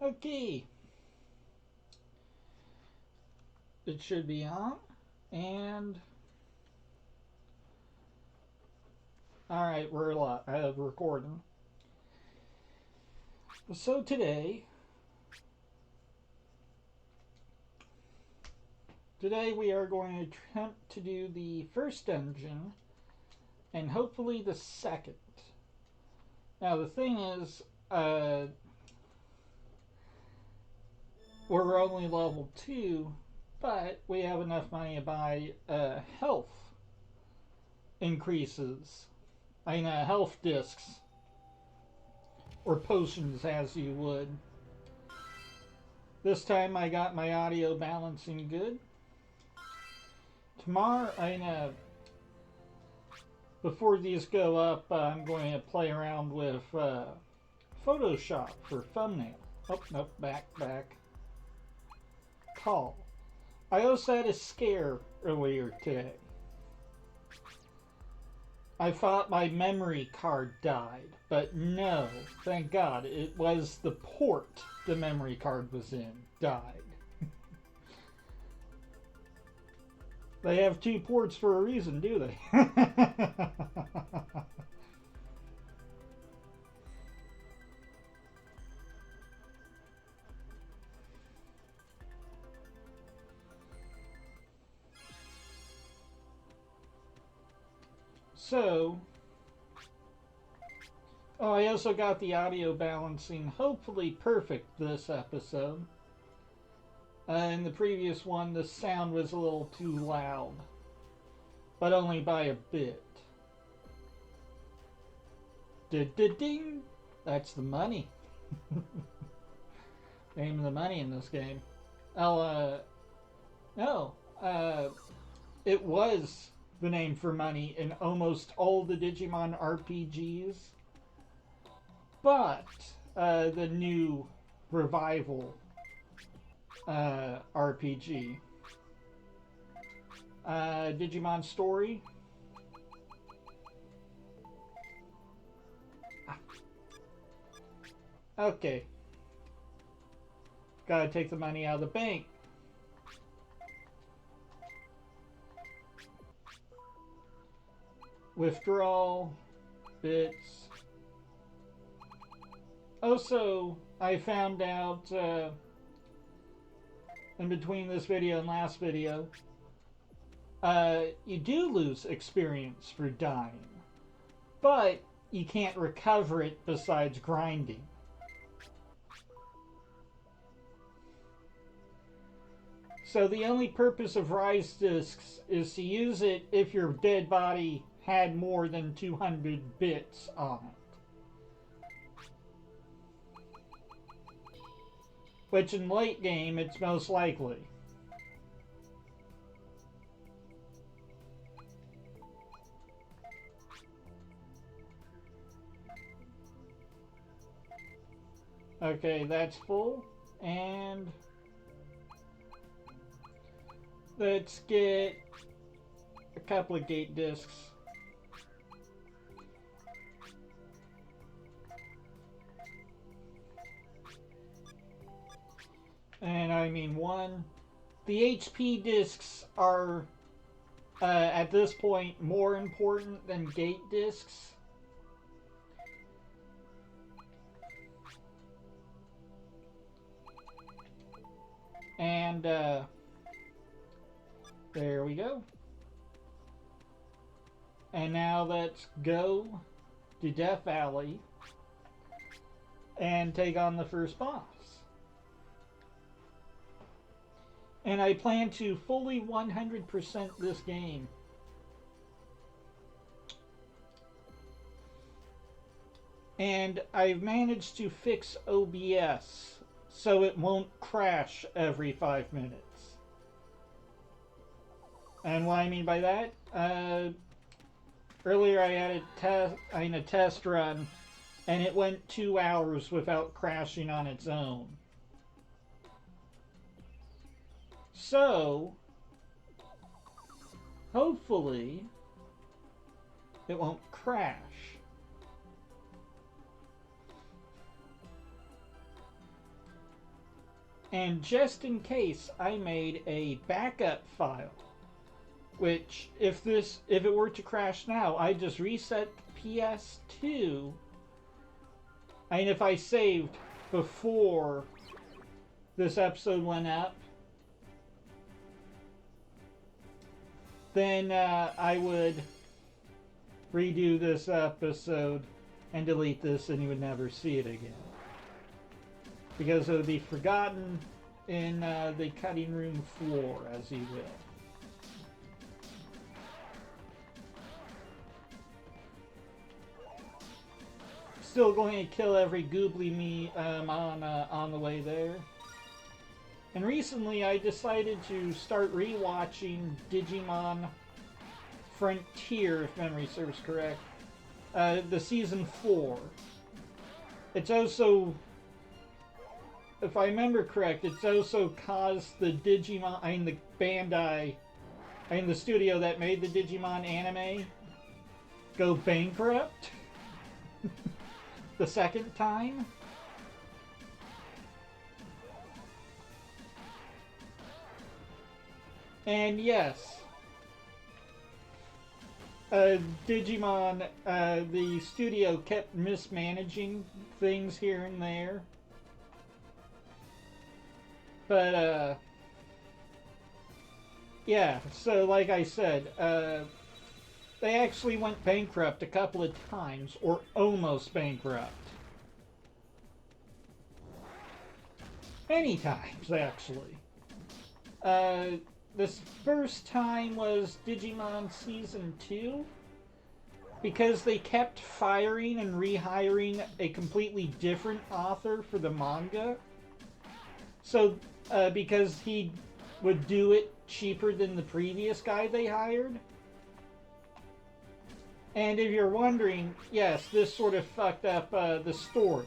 Okay, it should be on. And all right, we're live recording. So today we are going to attempt to do the first dungeon and hopefully the second. Now the thing is, we're only level 2, but we have enough money to buy health increases. Health discs. Or potions, as you would. This time I got my audio balancing good. Tomorrow, before these go up, I'm going to play around with Photoshop for thumbnail. Oh, nope, back. Call. I also had a scare earlier today. I thought my memory card died, but no, thank God, it was the port the memory card was in died. They have 2 ports for a reason, do they? So, I also got the audio balancing hopefully perfect this episode. In the previous one, the sound was a little too loud, but only by a bit. Ding! That's the money. Name of the money in this game. No. It was the name for money in almost all the Digimon RPGs. But the new revival RPG, Digimon Story. Okay. Gotta take the money out of the bank. Withdrawal. Bits. Also, I found out in between this video and last video, you do lose experience for dying, but you can't recover it besides grinding. So the only purpose of Rise Discs is to use it if your dead body had more than 200 bits on it. Which in late game, it's most likely. Okay, that's full. And let's get a couple of gate discs. And I mean 1. The HP discs are, at this point, more important than gate discs. And, there we go. And now let's go to Death Valley and take on the first boss. And I plan to fully 100% this game. And I've managed to fix OBS so it won't crash every 5 minutes. And what I mean by that, earlier I had a test run, and it went 2 hours without crashing on its own. So, hopefully, it won't crash. And just in case, I made a backup file, which if it were to crash now, I just reset PS2. And if I saved before this episode went up, then I would redo this episode and delete this, and you would never see it again. Because it would be forgotten in the cutting room floor, as you will. Still going to kill every goobly me on the way there. And recently I decided to start rewatching Digimon Frontier, if memory serves correct. The season 4. It's also, if I remember correct, it's also caused the Digimon, the Bandai, the studio that made the Digimon anime, go bankrupt the second time. And yes, Digimon, the studio kept mismanaging things here and there. But, yeah, so like I said, they actually went bankrupt a couple of times, or almost bankrupt. Many times, actually. This first time was Digimon Season 2, because they kept firing and rehiring a completely different author for the manga. So, because he would do it cheaper than the previous guy they hired. And if you're wondering, yes, this sort of fucked up the story.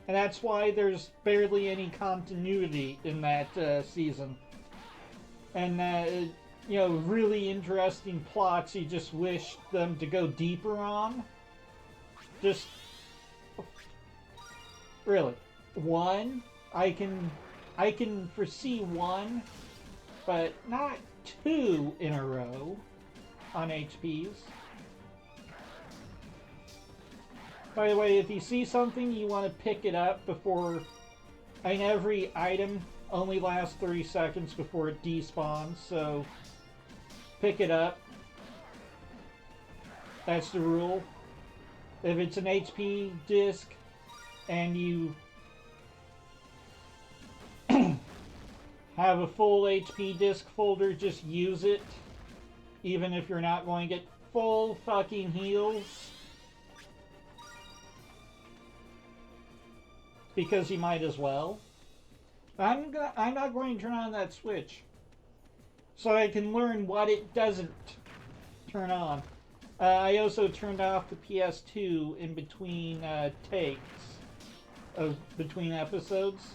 And that's why there's barely any continuity in that season. And, you know, really interesting plots you just wish them to go deeper on. Just, really, one, I can foresee one, but not two in a row on HPs. By the way, if you see something, you want to pick it up before, every item only lasts 30 seconds before it despawns, so pick it up. That's the rule. If it's an HP disc and you have a full HP disc folder, just use it. Even if you're not going to get full fucking heals. Because you might as well. I'm not going to turn on that switch, so I can learn what it doesn't turn on. I also turned off the PS2 in between takes of between episodes.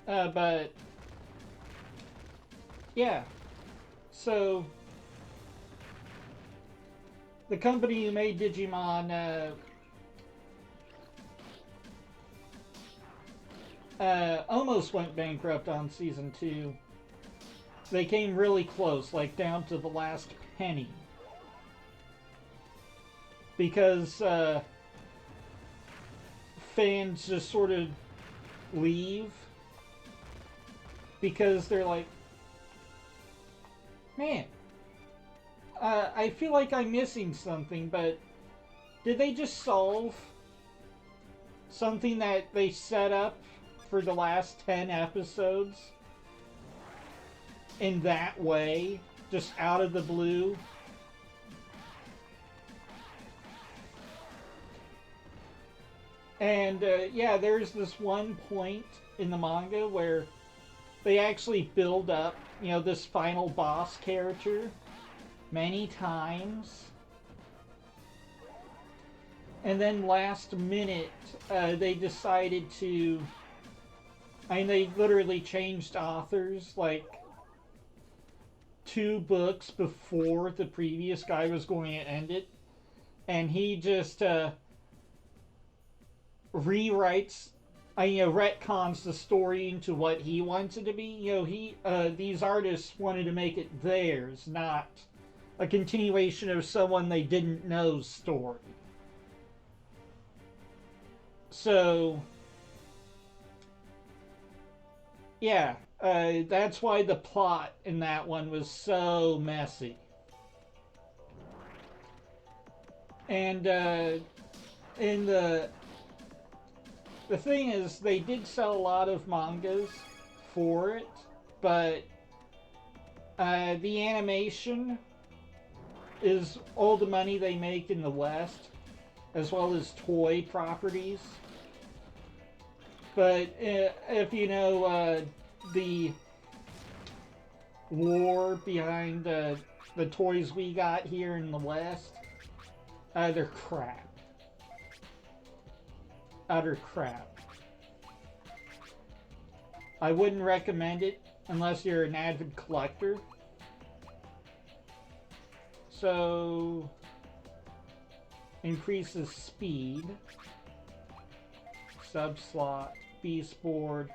But yeah, so the company who made Digimon almost went bankrupt on Season 2. They came really close, like down to the last penny. Because fans just sort of leave. Because they're like, man, I feel like I'm missing something, but did they just solve something that they set up for the last 10 episodes in that way, just out of the blue? And yeah, there's this one point in the manga where they actually build up, this final boss character many times. And then last minute, they decided to... they literally changed authors, like, 2 books before the previous guy was going to end it. and he just rewrites, retcons the story into what he wants it to be. These artists wanted to make it theirs, not a continuation of someone they didn't know's story. So, yeah, that's why the plot in that one was so messy. And in the thing is, they did sell a lot of mangas for it, but the animation is all the money they make in the West, as well as toy properties. But if you know the lore behind the toys we got here in the West, they're crap. Utter crap. I wouldn't recommend it unless you're an avid collector. So, increases speed, subslot, beast board.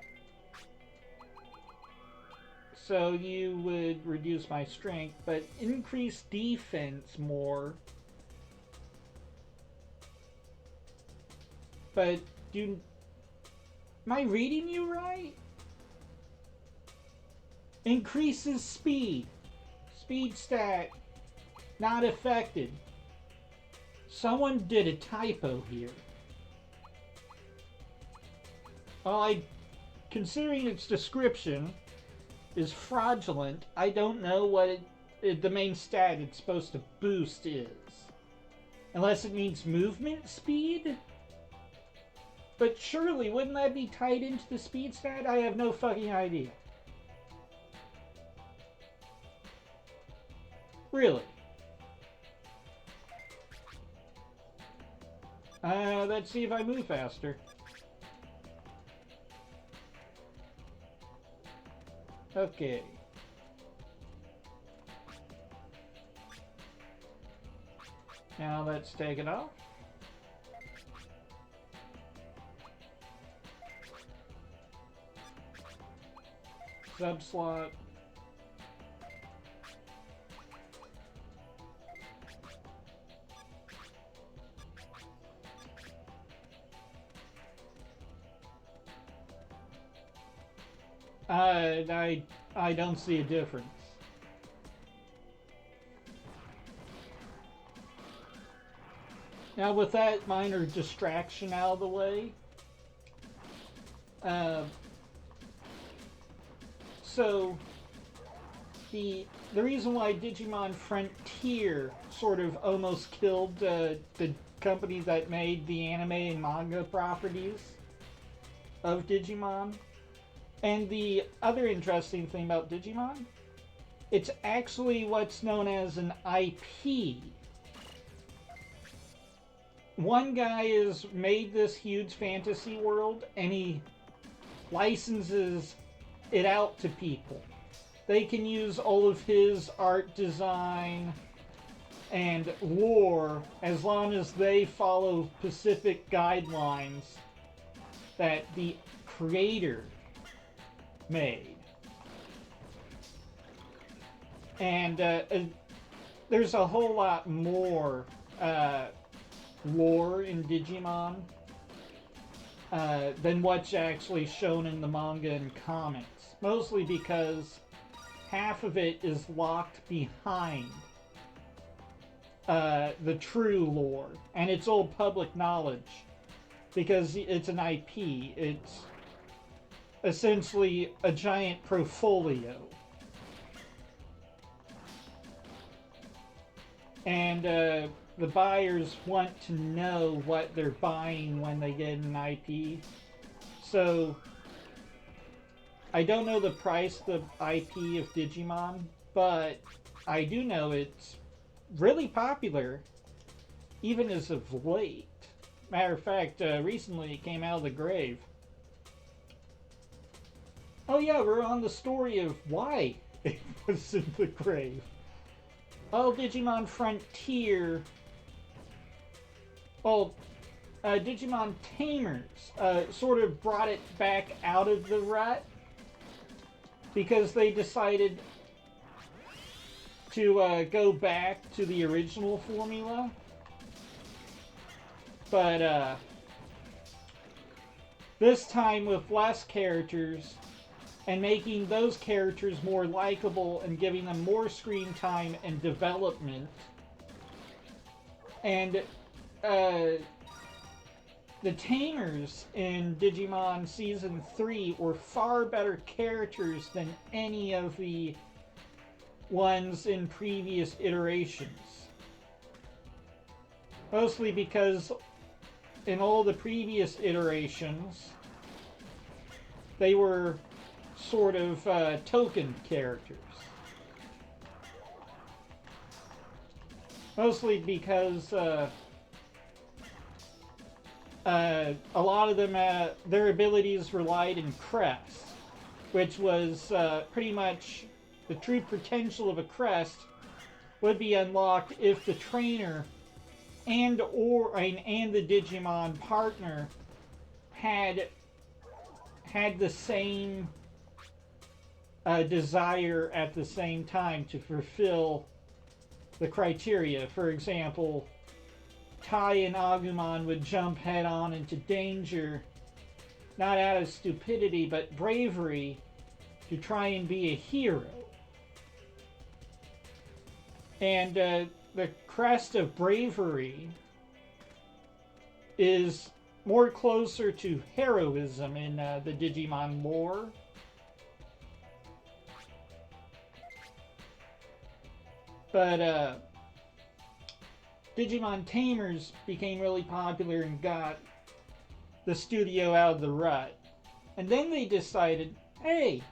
So you would reduce my strength, but increase defense more. But am I reading you right? Increases speed. Speed stat not affected. Someone did a typo here. Well, considering its description is fraudulent, I don't know what the main stat it's supposed to boost is. Unless it means movement speed? But surely, wouldn't that be tied into the speed stat? I have no fucking idea. Really? Let's see if I move faster. Okay. Now let's take it off. Subslot. I don't see a difference. Now with that minor distraction out of the way, so the reason why Digimon Frontier sort of almost killed the company that made the anime and manga properties of Digimon. And the other interesting thing about Digimon, it's actually what's known as an IP. One guy has made this huge fantasy world and he licenses it out to people. They can use all of his art design and lore as long as they follow specific guidelines that the creator made. And there's a whole lot more lore in Digimon than what's actually shown in the manga and comics. Mostly because half of it is locked behind the true lore. And it's all public knowledge. Because it's an IP. It's essentially a giant portfolio. And the buyers want to know what they're buying when they get an IP. So I don't know the price of IP of Digimon, but I do know it's really popular, even as of late. Matter of fact, recently it came out of the grave. Oh yeah, we're on the story of why it was in the grave. Well, Digimon Frontier well, Digimon Tamers sort of brought it back out of the rut because they decided to go back to the original formula. But this time with less characters and making those characters more likable and giving them more screen time and development. And the Tamers in Digimon Season 3 were far better characters than any of the ones in previous iterations. Mostly because in all the previous iterations, they were sort of token characters. Mostly because a lot of them, their abilities relied in crest, which was pretty much the true potential of a crest would be unlocked if the trainer and the Digimon partner had the same desire at the same time to fulfill the criteria. For example, Tai and Agumon would jump head on into danger, not out of stupidity, but bravery, to try and be a hero. And the crest of bravery is more closer to heroism in the Digimon lore. But Digimon Tamers became really popular and got the studio out of the rut. And then they decided, hey,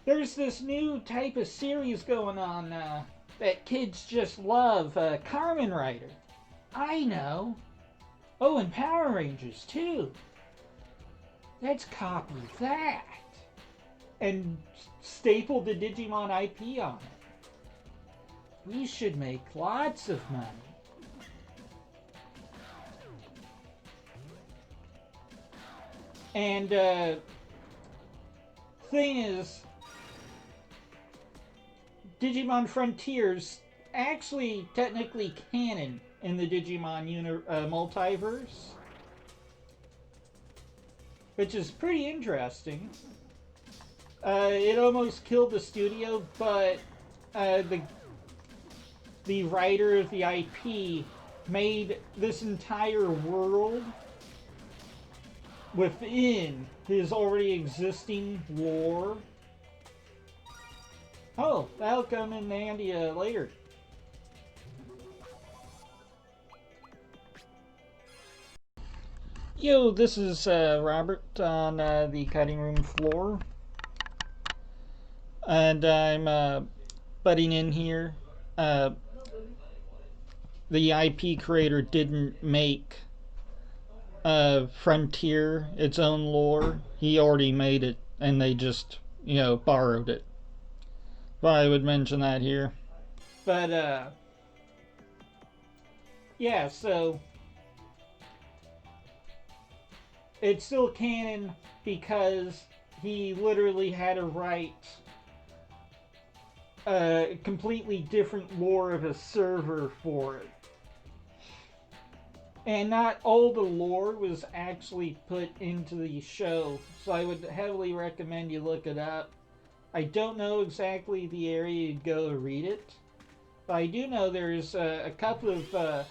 there's this new type of series going on that kids just love, Kamen Rider. I know. Oh, and Power Rangers, too. Let's copy that. And staple the Digimon IP on it. We should make lots of money. And thing is, Digimon Frontiers actually technically canon in the Digimon multiverse, which is pretty interesting. It almost killed the studio, but the writer of the IP made this entire world within his already existing lore. Oh, that'll come in handy later. Yo, this is Robert on the cutting room floor. And I'm butting in here. The IP creator didn't make Frontier its own lore. He already made it, and they just, borrowed it. But I would mention that here. But, yeah, so it's still canon because he literally had to write a completely different lore of a server for it. And not all the lore was actually put into the show, so I would heavily recommend you look it up. I don't know exactly the area you'd go to read it, but I do know there's a couple of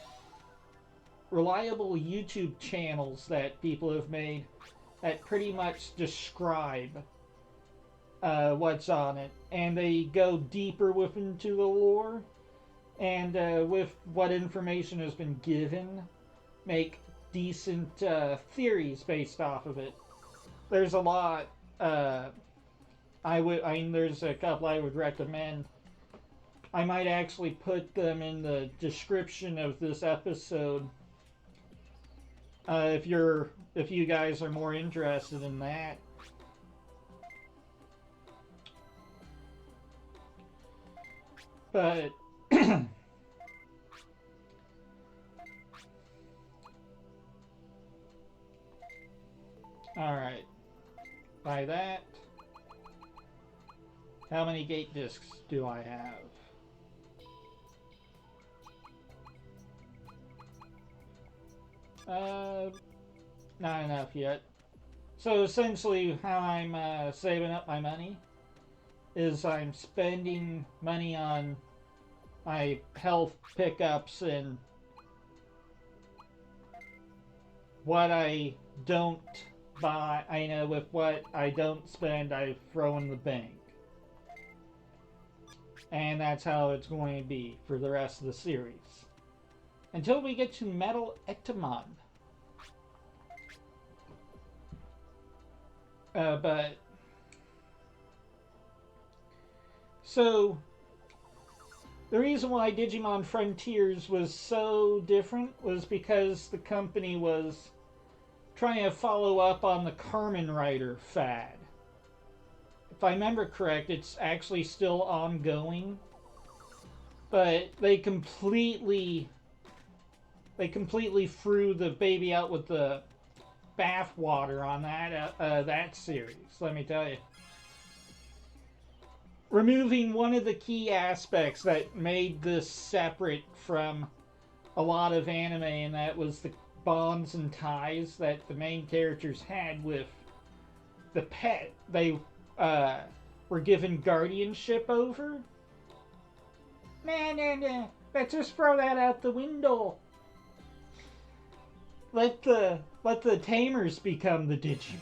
reliable YouTube channels that people have made that pretty much describe what's on it, and they go deeper into the lore, and with what information has been given, make decent theories based off of it. There's a lot. There's a couple I would recommend. I might actually put them in the description of this episode if you guys are more interested in that. But Alright. By that, how many gate discs do I have? Not enough yet. So essentially how I'm saving up my money is I'm spending money on my health pickups and what I don't buy. I know with what I don't spend, I throw in the bank. And that's how it's going to be for the rest of the series. Until we get to Metal Ectomon. But so the reason why Digimon Frontiers was so different was because the company was trying to follow up on the Kamen Rider fad. If I remember correct, it's actually still ongoing, but they completely threw the baby out with the bathwater on that series, let me tell you. Removing one of the key aspects that made this separate from a lot of anime, and that was the bonds and ties that the main characters had with the pet they were given guardianship over. Nah. Let's just throw that out the window. Let the tamers become the Digimon.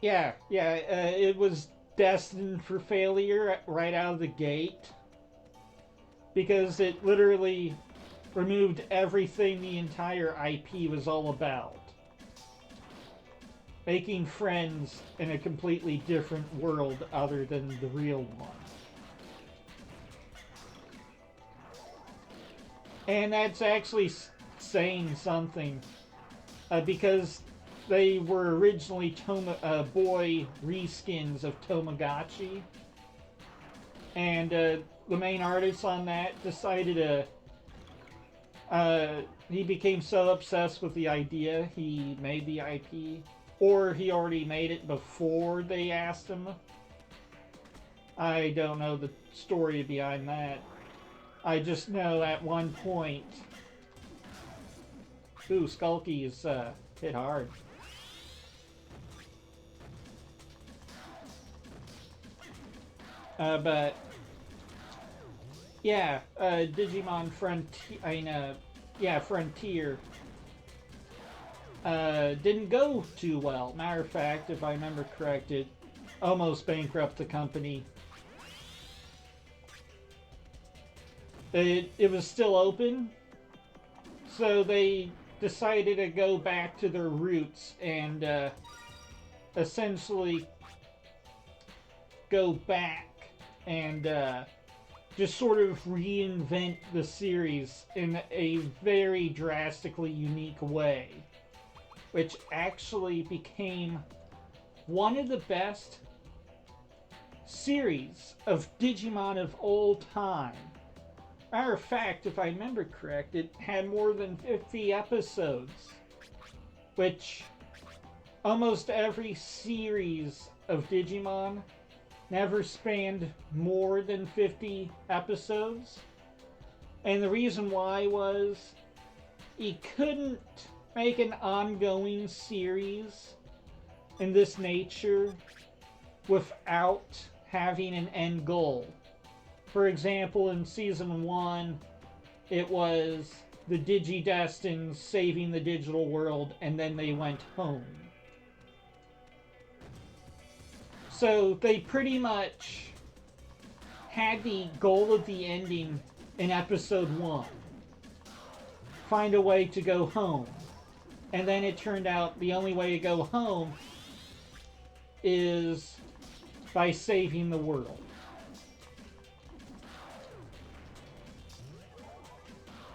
It was destined for failure right out of the gate because it literally removed everything the entire IP was all about. Making friends in a completely different world other than the real one. And that's actually saying something, because they were originally boy reskins of Tamagotchi, and the main artist on that decided to. He became so obsessed with the idea he made the IP, or he already made it before they asked him. I don't know the story behind that. I just know at one point... Ooh, Skulky is hit hard. But... Yeah, Digimon Frontier... Frontier... didn't go too well. Matter of fact, if I remember correct, it almost bankrupted the company. It was still open, so they decided to go back to their roots and essentially go back and just sort of reinvent the series in a very drastically unique way, which actually became one of the best series of Digimon of all time. Matter of fact, if I remember correct, it had more than 50 episodes, which almost every series of Digimon never spanned more than 50 episodes. And the reason why was he couldn't make an ongoing series in this nature without having an end goal. For example, in Season 1, it was the Digidestins saving the digital world, and then they went home. So they pretty much had the goal of the ending in Episode 1. Find a way to go home. And then it turned out the only way to go home is by saving the world.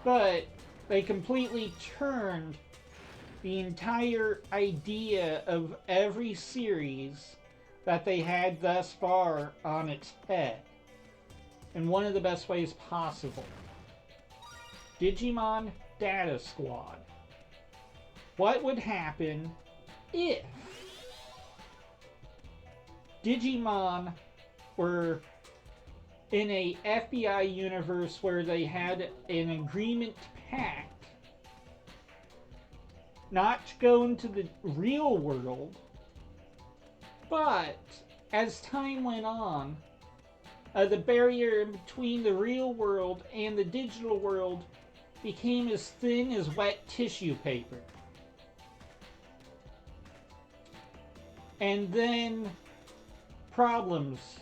But they completely turned the entire idea of every series that they had thus far on its head in one of the best ways possible. Digimon Data Squad. What would happen if Digimon were in a FBI universe where they had an agreement pact not to go into the real world, but as time went on, the barrier between the real world and the digital world became as thin as wet tissue paper. And then problems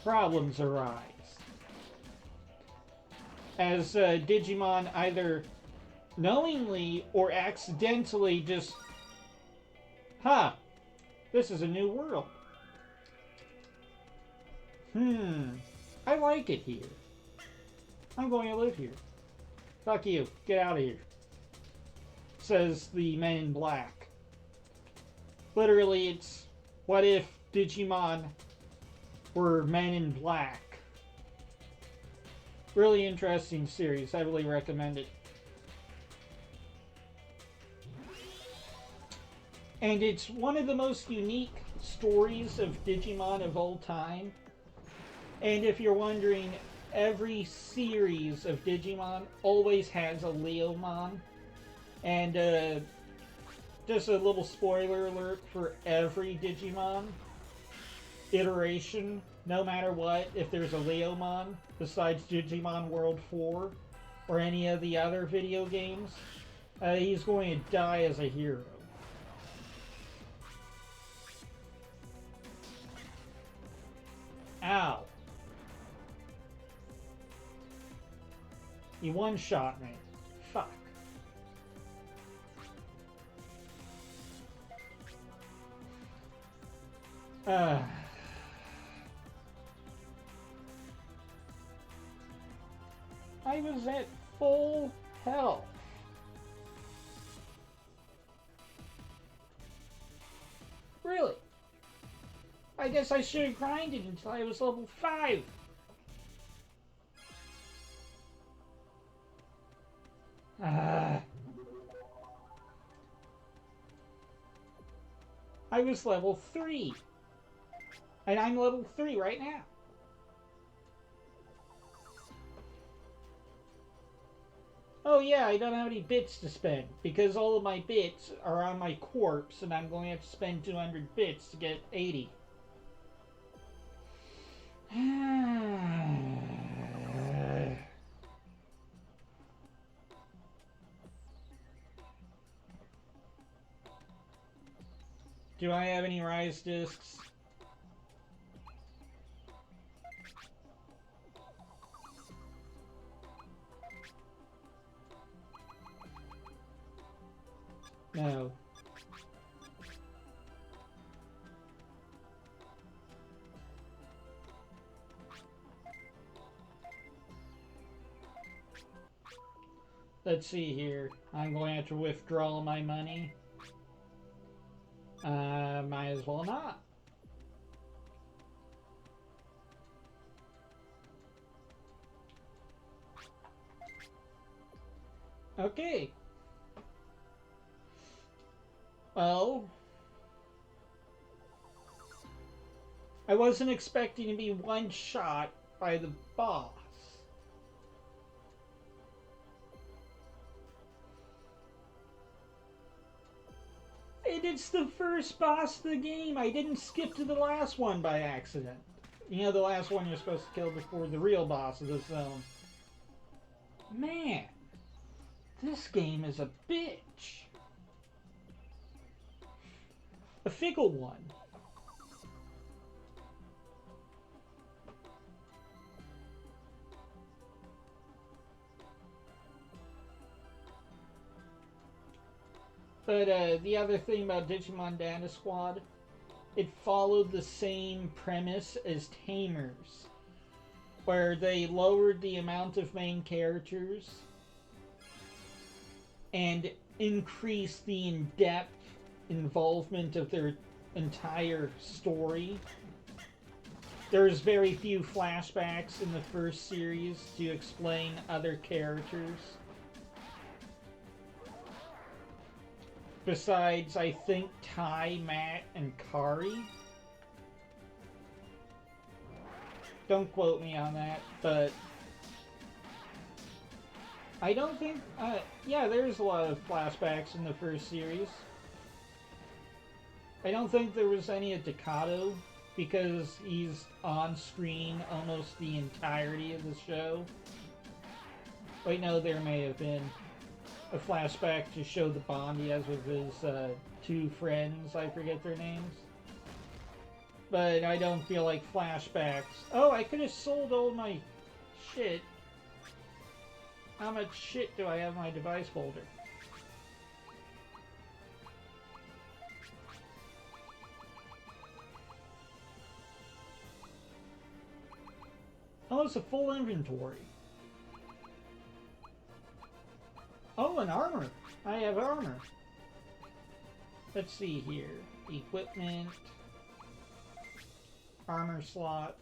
arise. As Digimon either knowingly or accidentally just, this is a new world. I like it here. I'm going to live here. Fuck you. Get out of here. Says the Men in Black. Literally, it's what if Digimon were Men in Black. Really interesting series. I really recommend it. And it's one of the most unique stories of Digimon of all time. And if you're wondering, every series of Digimon always has a Leomon. And just a little spoiler alert for every Digimon iteration, no matter what, if there's a Leomon besides Digimon World 4 or any of the other video games, he's going to die as a hero. Ow. You one-shot me. Fuck. I was at full health. Really? I guess I should have grinded until I was level 5. I was level 3. And I'm level 3 right now. Oh yeah, I don't have any bits to spend, because all of my bits are on my corpse, and I'm going to have to spend 200 bits to get 80. Do I have any Rise discs? No. Let's see here. I'm going to have to withdraw my money. Might as well not. Okay. Well, I wasn't expecting to be one shot by the boss. And it's the first boss of the game. I didn't skip to the last one by accident. You know, the last one you're supposed to kill before the real boss of the zone. Man, this game is a bitch. A fickle one. But the other thing about Digimon Data Squad, it followed the same premise as Tamers, where they lowered the amount of main characters and increased the in-depth involvement of their entire story. There's very few flashbacks in the first series to explain other characters. Besides, I think Ty, Matt, and Kari. Don't quote me on that, but I don't think... yeah, there's a lot of flashbacks in the first series. I don't think there was any at Ducato, because he's on screen almost the entirety of the show. Wait, no, there may have been a flashback to show the bond he has with his two friends. I forget their names. But I don't feel like flashbacks. Oh, I could have sold all my shit. How much shit do I have in my device folder? Oh, it's a full inventory. Oh, an armor. I have armor. Let's see here. Equipment. Armor slot.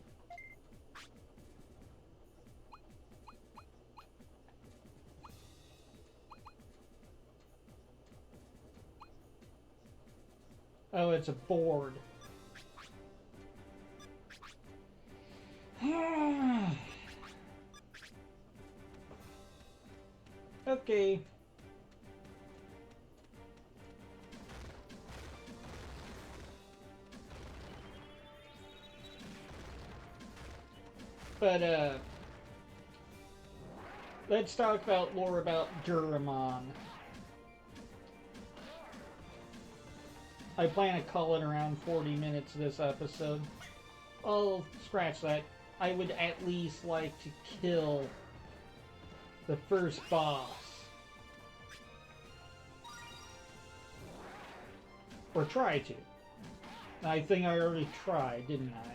Oh, it's a board. Okay. But, let's talk about lore about Duramon. I plan to call it around 40 minutes this episode. Oh, scratch that. I would at least like to kill the first boss. Or try to. I think I already tried, didn't I?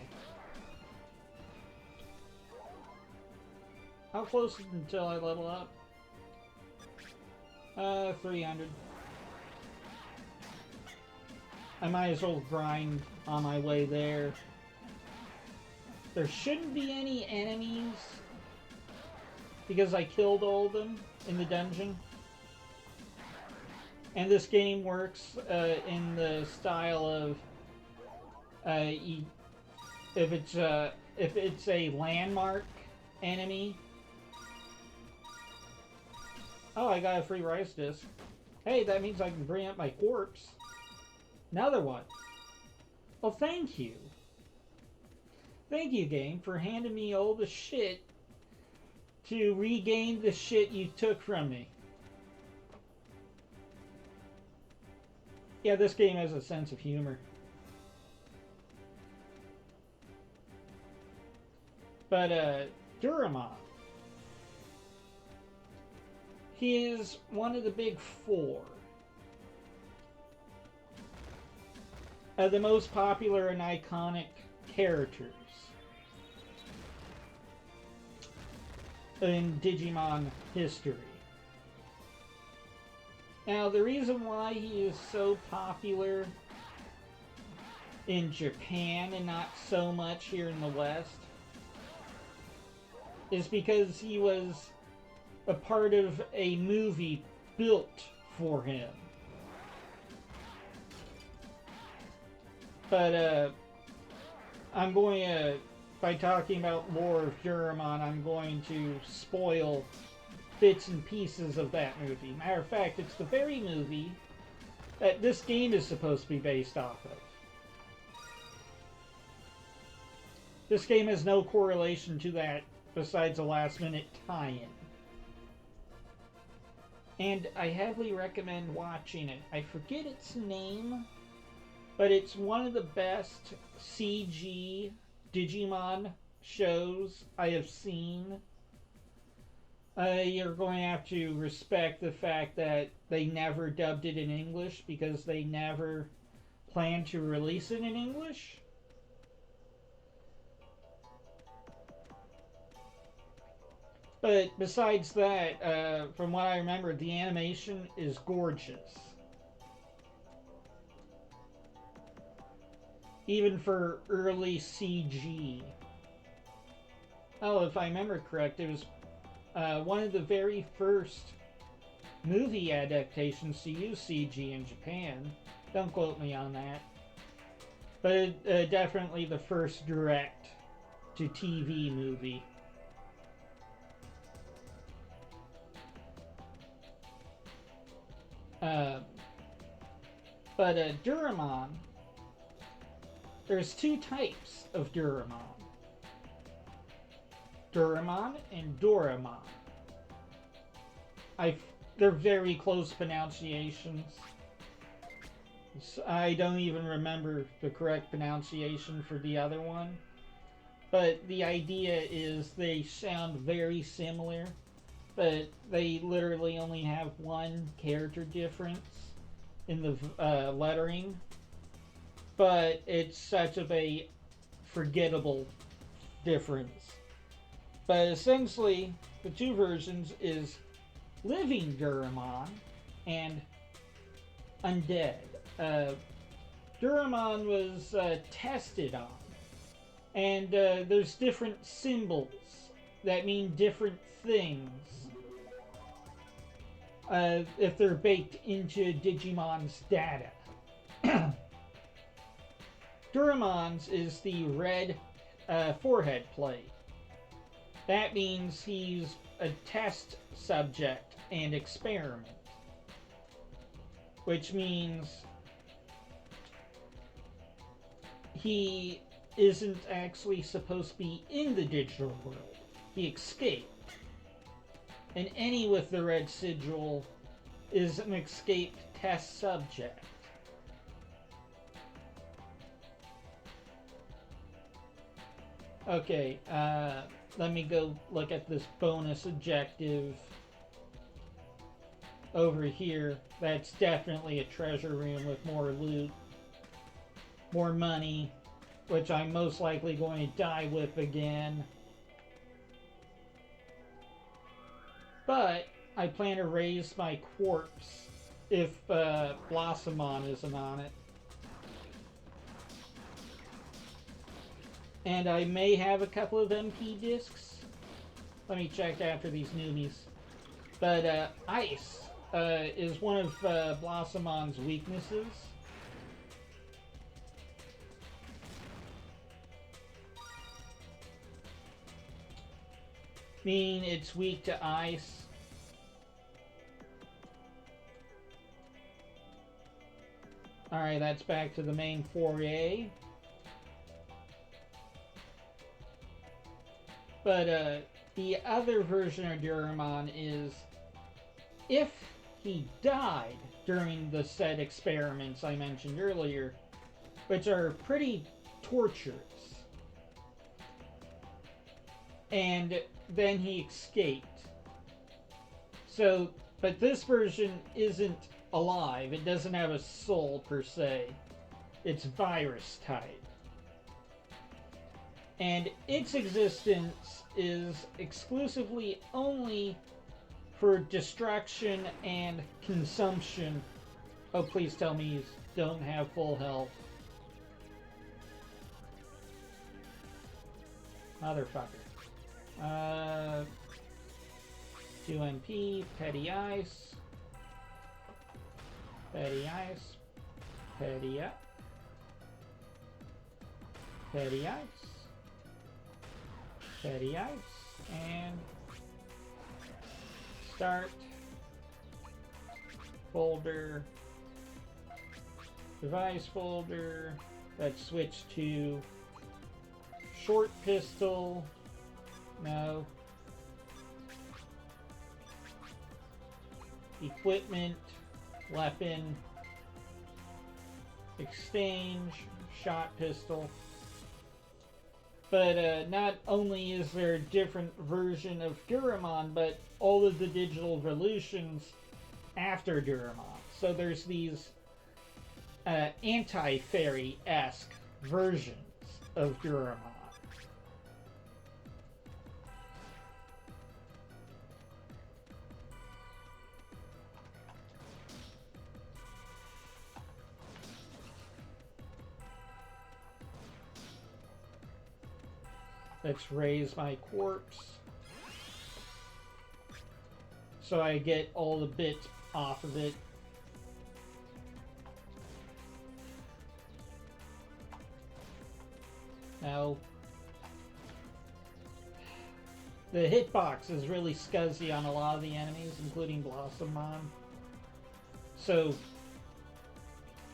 How close until I level up? 300. I might as well grind on my way there. There shouldn't be any enemies because I killed all of them in the dungeon. And this game works in the style of if it's a landmark enemy. Oh, I got a free rice disc. Hey, that means I can bring up my corpse. Another one. Well, thank you. Thank you, game, for handing me all the shit to regain the shit you took from me. Yeah, this game has a sense of humor. But, Duramon. He is one of the big four. The most popular and iconic characters in Digimon history. Now, the reason why he is so popular in Japan and not so much here in the West is because he was a part of a movie built for him. But, I'm going to, by talking about lore of Duramon, I'm going to spoil bits and pieces of that movie. Matter of fact, it's the very movie that this game is supposed to be based off of. This game has no correlation to that besides a last-minute tie-in. And I heavily recommend watching it. I forget its name, but it's one of the best CG Digimon shows I have seen. You're going to have to respect the fact that they never dubbed it in English because they never planned to release it in English. But besides that, from what I remember, the animation is gorgeous. even for early CG. Oh, if I remember correct, it was one of the very first movie adaptations to use CG in Japan. Don't quote me on that. But definitely the first direct to TV movie. But Duramon, there's two types of Duramon. Duramon and Doramon. They're very close pronunciations. I don't even remember the correct pronunciation for the other one. But the idea is they sound very similar, but they literally only have one character difference in the lettering. But it's such of a forgettable difference. But essentially, the two versions is living Duramon and undead. Duramon was tested on, and there's different symbols that mean different things if they're baked into Digimon's data. Duramon's is the red forehead plate. That means he's a test subject and experiment, which means he isn't actually supposed to be in the digital world. He escaped. And any with the red sigil is an escaped test subject. Okay, let me go look at this bonus objective over here. That's definitely a treasure room with more loot, more money, which I'm most likely going to die with again. But I plan to raise my corpse if Blossomon isn't on it. And I may have a couple of MP discs. Let me check after these newbies. But ice is one of Blossomon's weaknesses. Meaning it's weak to ice. Alright, that's back to the main foray. But the other version of Duramon is if he died during the said experiments I mentioned earlier, which are pretty torturous, and then he escaped. So, but this version isn't alive. It doesn't have a soul per se. It's virus type. And its existence is exclusively only for destruction and consumption. Oh, please tell me you don't have full health. Motherfucker. 2 MP, Petty Ice. Petty Ice. Petty Up. Petty Ice. Petty Ice. And start. Folder. Device folder. Let's switch to short pistol. No. Equipment. Weapon. Exchange. Shot pistol. But not only is there a different version of Duramon, but all of the digital evolutions after Duramon. So there's these anti-fairy-esque versions of Duramon. Let's raise my quartz. So I get all the bits off of it. Now, the hitbox is really scuzzy on a lot of the enemies, including Blossomon. So,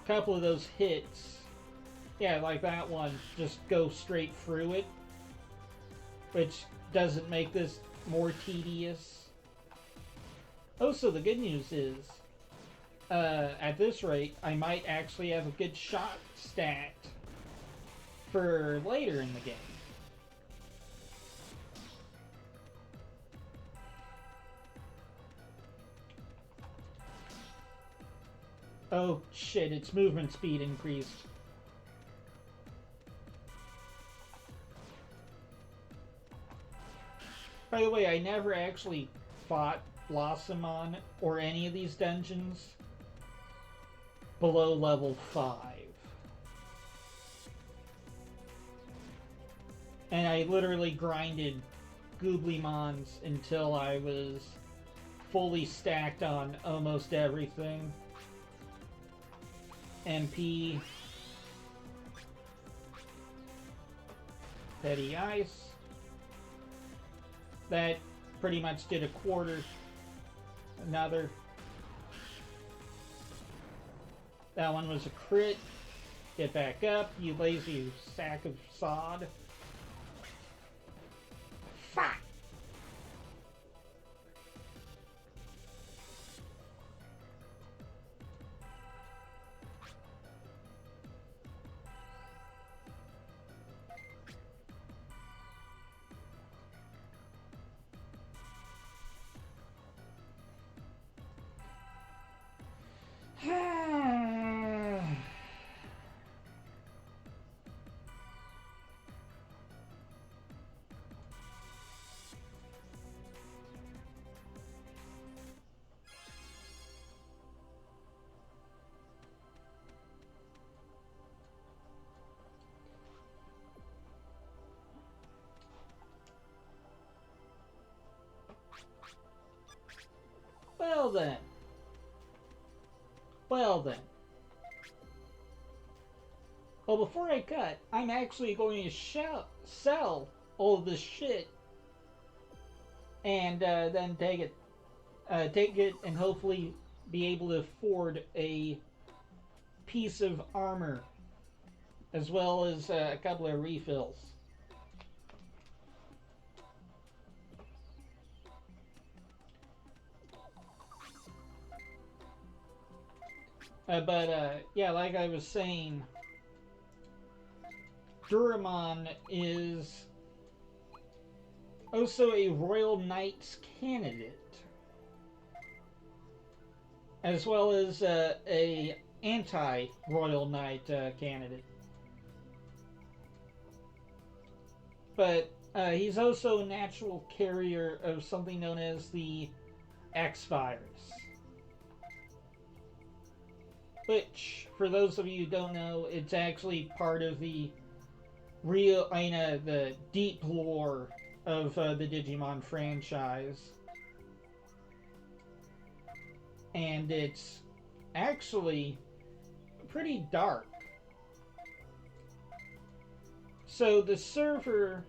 a couple of those hits, yeah, like that one, just go straight through it, which doesn't make this more tedious. Also, the good news is, at this rate, I might actually have a good shot stacked for later in the game. Oh shit, its movement speed increased. By the way, I never actually fought Blossomon or any of these dungeons below level 5. And I literally grinded Gooblymons until I was fully stacked on almost everything. MP, Petty Ice. That pretty much did a quarter. Another. That one was a crit. Get back up, you lazy sack of sod. Fuck! Well then. Well then. Well, before I cut, I'm actually going to sell all of this shit and then take it and hopefully be able to afford a piece of armor as well as a couple of refills. Yeah, like I was saying, Duramon is also a Royal Knights candidate, as well as a anti-Royal Knight candidate. But he's also a natural carrier of something known as the X-Virus. Which, for those of you who don't know, it's actually part of the the deep lore of the Digimon franchise. And it's actually pretty dark. So the server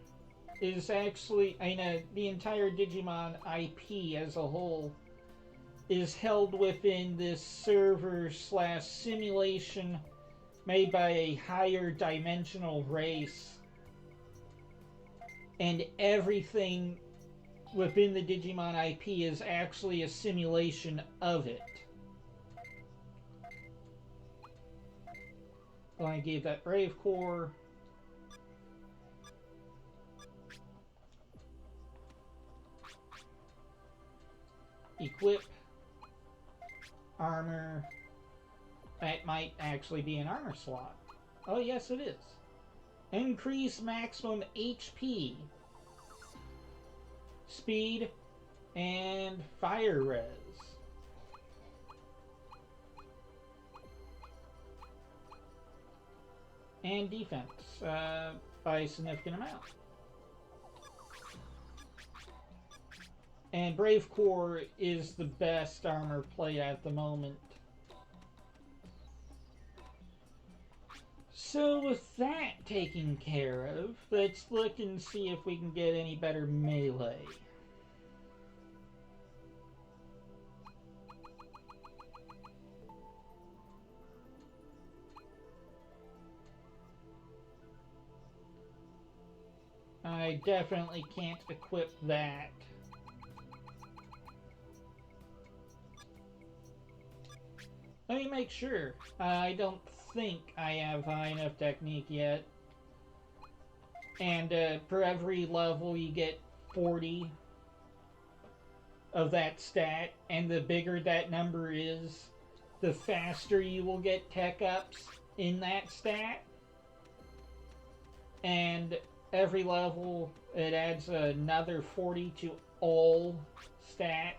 is actually, the entire Digimon IP as a whole is held within this server / simulation made by a higher dimensional race. And everything within the Digimon IP is actually a simulation of it. Well, I gave that Brave Core. Equip. Armor. That might actually be an armor slot. Oh, yes, it is. Increase maximum HP, speed, and fire res. And defense by a significant amount. And Brave Core is the best armor plate at the moment. So with that taken care of, let's look and see if we can get any better melee. I definitely can't equip that. Let me make sure. I don't think I have high enough technique yet. And for every level you get 40 of that stat. And the bigger that number is, the faster you will get tech ups in that stat. And every level it adds another 40 to all stats.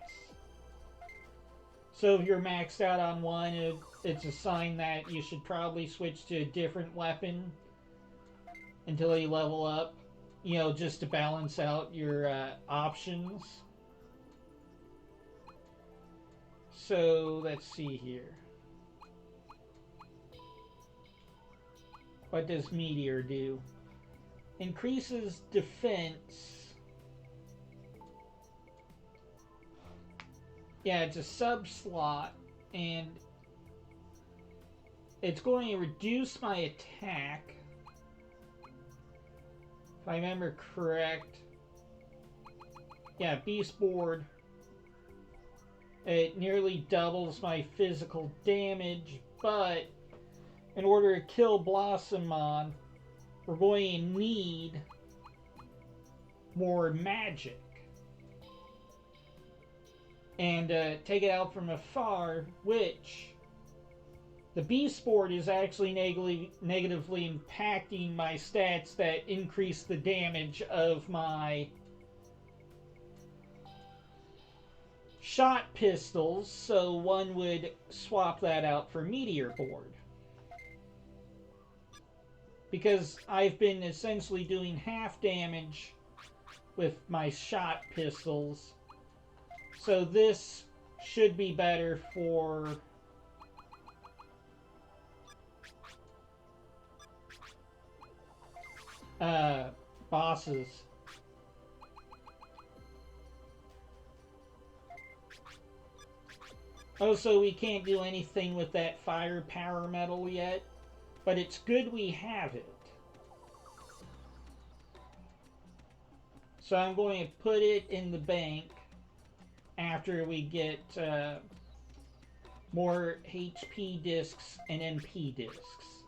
So if you're maxed out on one, it's a sign that you should probably switch to a different weapon until you level up, you know, just to balance out your options. So let's see here. What does Meteor do? Increases defense. Yeah, it's a sub slot, and it's going to reduce my attack. If I remember correct. Yeah, Beast Board. It nearly doubles my physical damage, but in order to kill Blossomon, we're going to need more magic. And take it out from afar, which the Beast Board is actually negatively impacting my stats that increase the damage of my shot pistols, so one would swap that out for Meteor Board. Because I've been essentially doing half damage with my shot pistols. So this should be better for bosses. Also, we can't do anything with that fire power metal yet, but it's good we have it. So I'm going to put it in the bank after we get more HP discs and MP discs.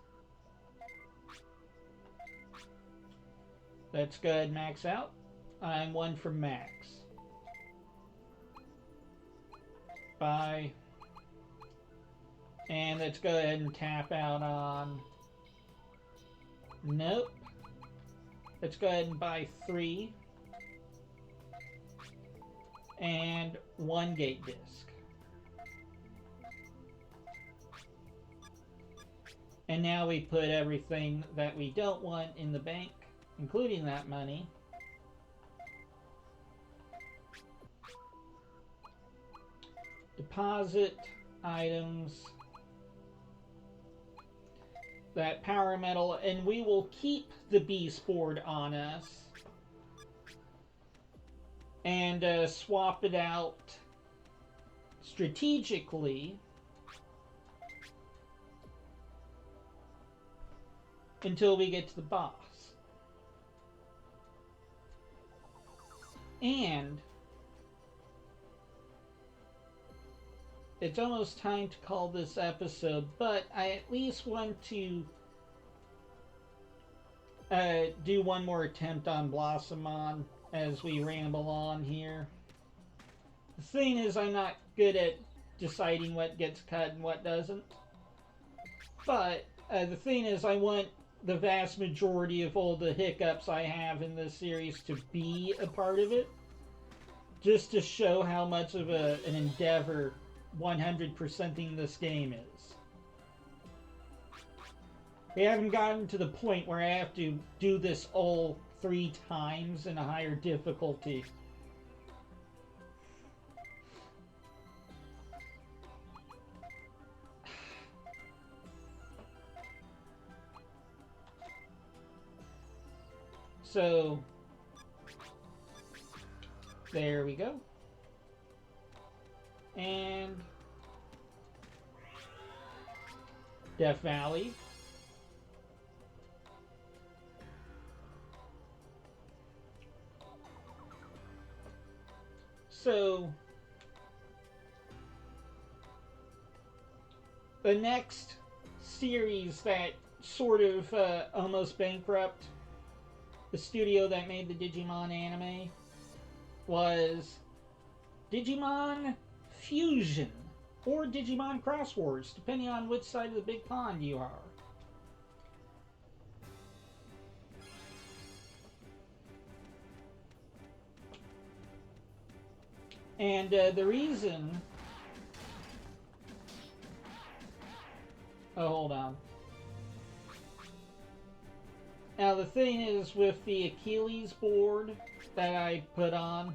Let's go ahead and max out. I'm one from max. Bye. And let's go ahead and tap out on... Nope. Let's go ahead and buy 3. And 1 gate disc. And now we put everything that we don't want in the bank, including that money. Deposit items. That power metal, and we will keep the Beast Board on us. And swap it out strategically until we get to the boss. And it's almost time to call this episode, but I at least want to do one more attempt on Blossomon as we ramble on here. The thing is, I'm not good at deciding what gets cut and what doesn't. But the thing is, I want the vast majority of all the hiccups I have in this series to be a part of it. Just to show how much of an endeavor 100%ing this game is. We haven't gotten to the point where I have to do this all 3 times in a higher difficulty. So, there we go. And Death Valley. So, the next series that sort of almost bankrupt the studio that made the Digimon anime was Digimon Fusion, or Digimon Cross Wars, depending on which side of the big pond you are. And the reason... Oh, hold on. Now the thing is, with the Achilles board that I put on,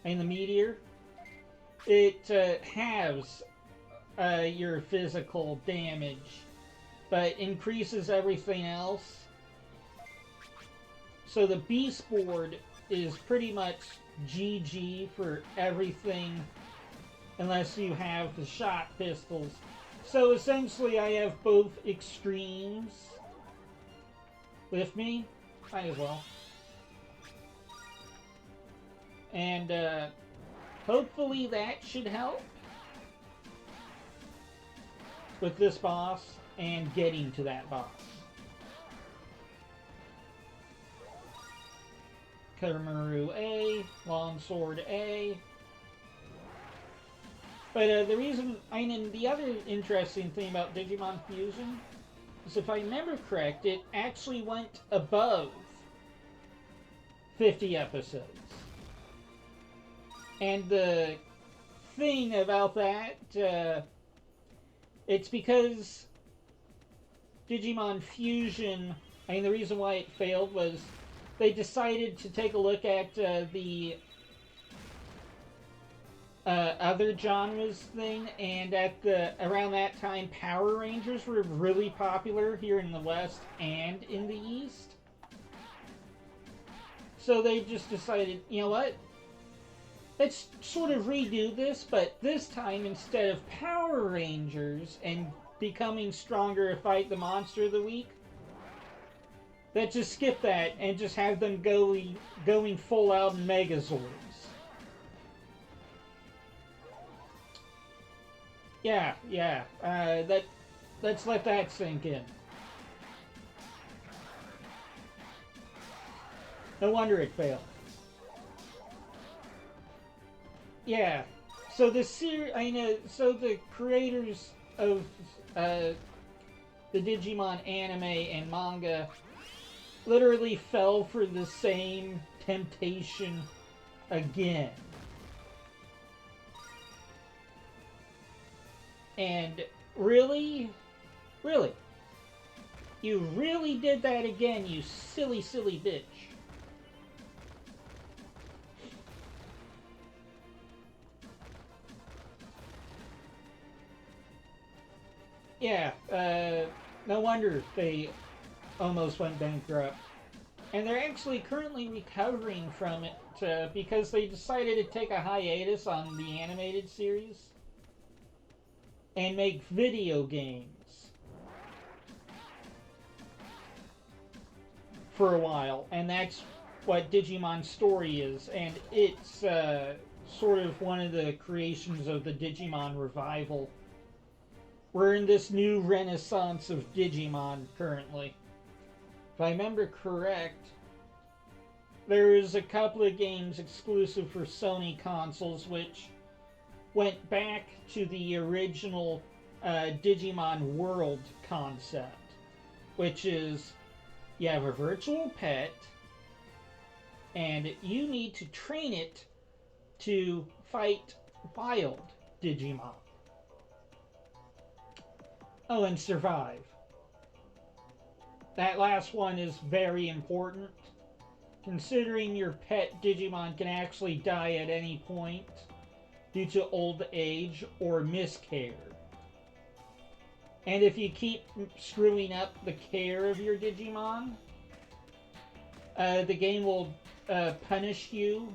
and the Meteor, it halves your physical damage, but increases everything else. So the Beast board is pretty much GG for everything, unless you have the shot pistols. So essentially I have both extremes with me. Might as well. And hopefully that should help with this boss and getting to that boss. Kamaru A, Longsword A. But the reason, and the other interesting thing about Digimon Fusion is, if I remember correct, it actually went above 50 episodes. And the thing about that, it's because Digimon Fusion, I mean, the reason why it failed was they decided to take a look at the other genres thing, and at around that time, Power Rangers were really popular here in the West and in the East. So they just decided, you know what? Let's sort of redo this, but this time, instead of Power Rangers and becoming stronger to fight the monster of the week, let's just skip that and just have them going full out Megazords. Yeah. Let's let that sink in. No wonder it failed. Yeah. So the so the creators of the Digimon anime and manga literally fell for the same temptation again. And really? You really did that again, you silly, silly bitch. Yeah, no wonder they almost went bankrupt. And they're actually currently recovering from it because they decided to take a hiatus on the animated series and make video games for a while. And that's what Digimon Story is. And it's sort of one of the creations of the Digimon revival. We're in this new renaissance of Digimon currently. If I remember correct, there's a couple of games exclusive for Sony consoles which went back to the original Digimon World concept, which is you have a virtual pet and you need to train it to fight wild Digimon. Oh, and survive. That last one is very important, considering your pet Digimon can actually die at any point due to old age or miscare. And if you keep screwing up the care of your Digimon, The game will punish you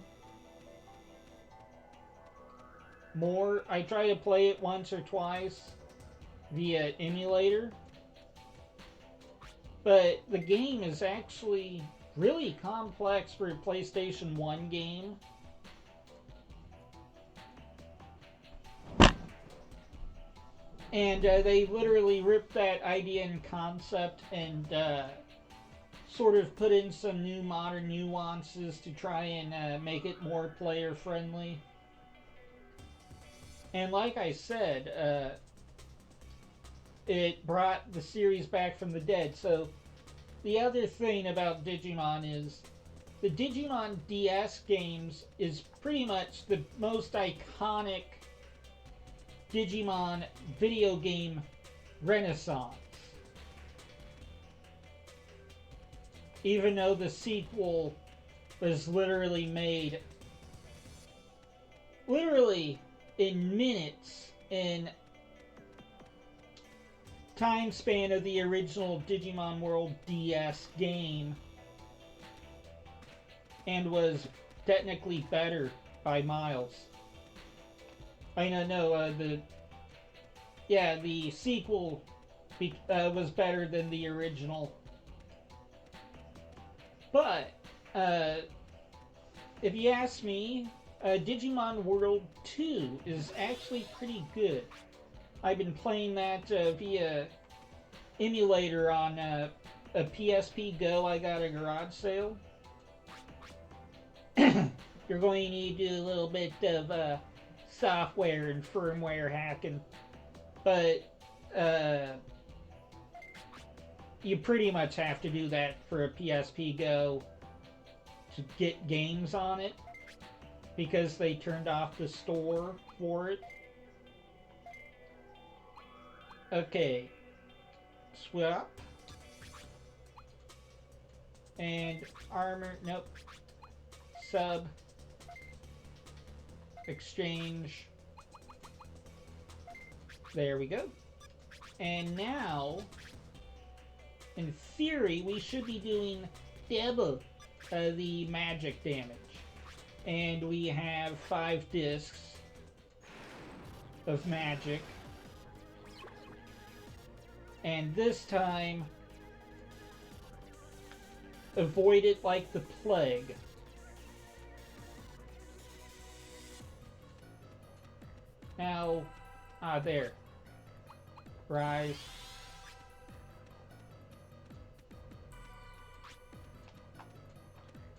more. I try to play it once or twice via emulator, but the game is actually really complex for a PlayStation 1 game. And they literally ripped that idea and concept and sort of put in some new modern nuances to try and make it more player friendly. And like I said, it brought the series back from the dead. So the other thing about Digimon is the Digimon DS games is pretty much the most iconic Digimon video game renaissance. Even though the sequel was literally made in minutes in time span of the original Digimon World DS game, and was technically better by miles. I know, the sequel was better than the original. But, if you ask me, Digimon World 2 is actually pretty good. I've been playing that via emulator on a PSP Go I got at a garage sale. You're going to need to do a little bit of software and firmware hacking, but you pretty much have to do that for a PSP Go to get games on it, because they turned off the store for it. Okay, swap and armor, nope, sub, exchange, there we go. And now, in theory, we should be doing double the magic damage. And we have 5 discs of magic. And this time, avoid it like the plague. Now, there. Rise.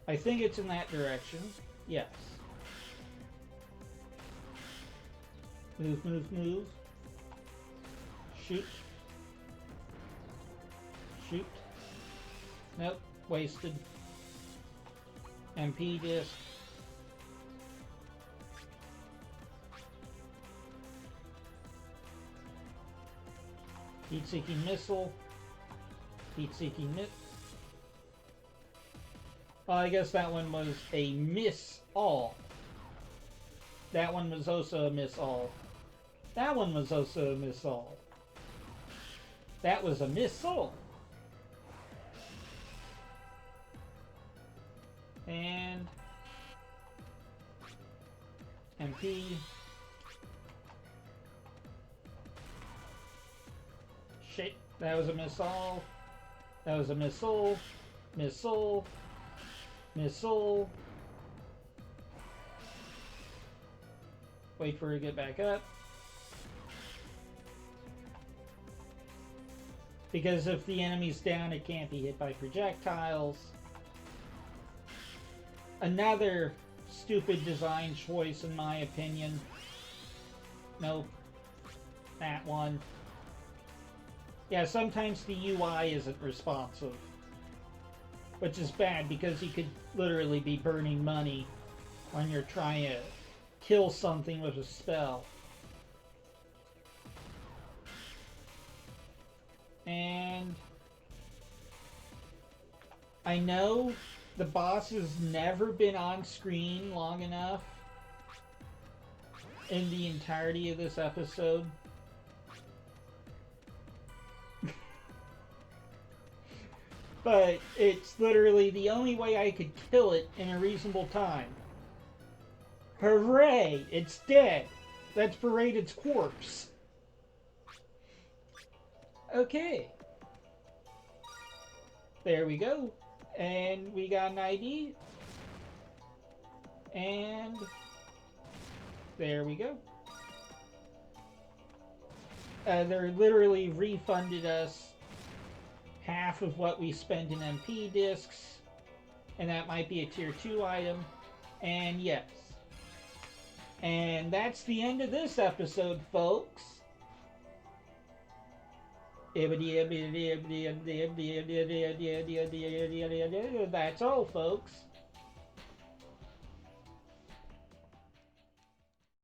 I think it's in that direction. Yes. Move, move, move. Shoot. Shoot. Nope. Wasted. MP disc. Heat-seeking missile. Heat-seeking missile. Well, I guess that one was a miss-all. That one was also a miss-all. That one was also a miss-all. That was a miss-all. And MP. Shit, that was a missile. That was a missile. Missile. Missile. Wait for it to get back up. Because if the enemy's down, it can't be hit by projectiles. Another stupid design choice, in my opinion. Nope. That one. Yeah, sometimes the UI isn't responsive. Which is bad, because you could literally be burning money when you're trying to kill something with a spell. And I know the boss has never been on screen long enough in the entirety of this episode. But it's literally the only way I could kill it in a reasonable time. Hooray! It's dead! Let's parade its corpse. Okay. There we go. And we got an ID. And there we go. They're literally refunded us half of what we spent in MP discs. And that might be a tier 2 item. And yes. And that's the end of this episode, folks. That's all, folks.